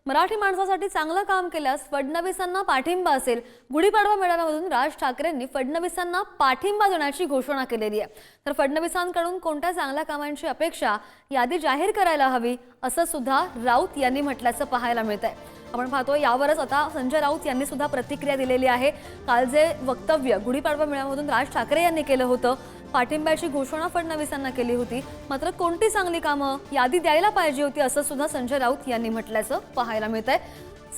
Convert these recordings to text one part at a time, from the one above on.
मराठी माणसासाठी चांगलं काम केल्यास फडणवीसांना पाठिंबा असेल। गुढीपाडवा मेळाव्यामधून राज ठाकरेंनी फडणवीसांना पाठिंबा देण्याची घोषणा केलेली आहे। तर फडणवीसांकडून कोणत्या चांगल्या कामांची अपेक्षा यादी जाहीर करायला हवी असं सुद्धा राऊत यांनी म्हटल्याचं पाहायला मिळतंय। आपण पाहतोय यावरच आता संजय राऊत यांनी सुद्धा प्रतिक्रिया दिलेली आहे। काल जे वक्तव्य गुढीपाडवा मेळाव्यामधून राज ठाकरे यांनी केलं होतं, पाठिंब्याची घोषणा फडणवीसांना केली होती, मात्र कोणती चांगली कामं यादी द्यायला पाहिजे होती असं सुद्धा संजय राऊत यांनी म्हटल्याचं पाहायला मिळतंय।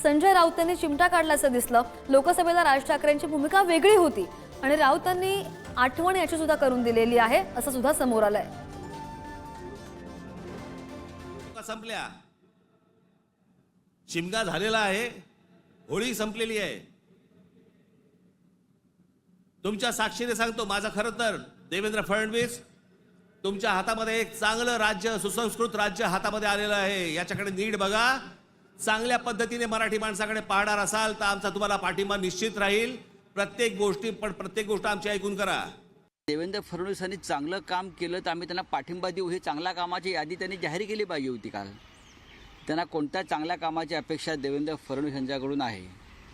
संजय राऊतांनी चिमटा काढल्याचं दिसलं। लोकसभेला राज ठाकरेंची भूमिका वेगळी होती आणि राऊतांनी आठवण याची सुद्धा करून दिलेली आहे असं सुद्धा समोर आलंय। संपल्या, शिमगा झालेला आहे, होळी संपलेली आहे। तुमच्या साक्षीने सांगतो, माझं खरं तर देवेंद्र फडणवीस तुमच्या हातामध्ये एक चांगलं राज्य, सुसंस्कृत राज्य हातामध्ये आलेलं आहे। याच्याकडे नीट बघा। चांगल्या पद्धतीने मराठी माणसाकडे पाहणार असाल तर आमचा तुम्हाला पाठिंबा निश्चित राहील। प्रत्येक गोष्ट आमची ऐकून करा। देवेंद्र फडणवीसांनी चांगलं काम केलं तर आम्ही त्यांना पाठिंबा देऊ, हे चांगल्या कामाची यादी त्यांनी जाहीर केली पाहिजे होती। काल त्यांना कोणत्या चांगल्या कामाची अपेक्षा देवेंद्र फडणवीस यांच्याकडून आहे?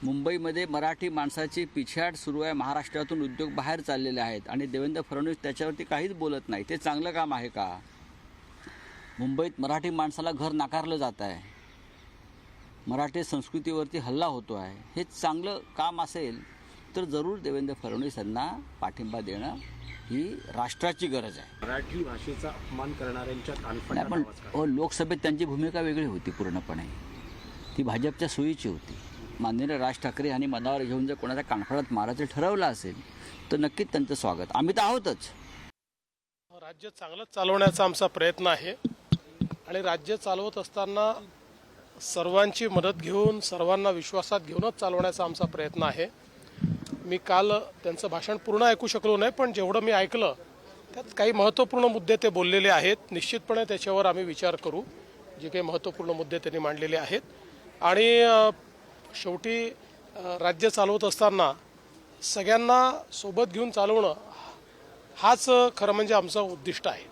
मुंबईमध्ये मराठी माणसाची पिछाड सुरू आहे। महाराष्ट्रातून उद्योग बाहेर चाललेले आहेत आणि देवेंद्र फडणवीस त्याच्यावरती काहीच बोलत नाही। ते चांगलं काम आहे का? मुंबईत मराठी माणसाला घर नाकारलं जात आहे, मराठी संस्कृतीवरती हल्ला होतो आहे। हे चांगलं काम असेल तर जरूर देवेंद्र फडणवीस यांना पाठिंबा देणं ही राष्ट्राची गरज आहे। मराठी भाषेचा अपमान करणाऱ्यांच्या कानफटात पण लोकसभेत त्यांची भूमिका वेगळी होती पूर्णपणे। ती भाजपच्या सोयीची होती। माननीय राज ठाकरे यांनी मनावर घेऊन जर कोणाच्या कानफटात मारायचं ठरवलं असेल तर नक्कीच त्यांचं स्वागत। आम्ही तर आहोतच। राज्य चांगलं चालवण्याचा आमचा प्रयत्न आहे आणि राज्य चालवत असताना सर्वांची मदत घेऊन, सर्वांना विश्वासात घेऊनच चालवण्याचा आमचा प्रयत्न आहे। मी काल त्यांचं भाषण पूर्ण ऐकू शकलो नाही, पण जेवढं मी ऐकलं त्यात काही महत्त्वपूर्ण मुद्दे ते बोललेले आहेत। निश्चितपणे त्याच्यावर आम्ही विचार करू, जे काही महत्त्वपूर्ण मुद्दे त्यांनी मांडलेले आहेत। आणि शेवटी राज्य चालवत असताना सगळ्यांना सोबत घेऊन चालवणं हाच खरं म्हणजे आमचं उद्दिष्ट आहे।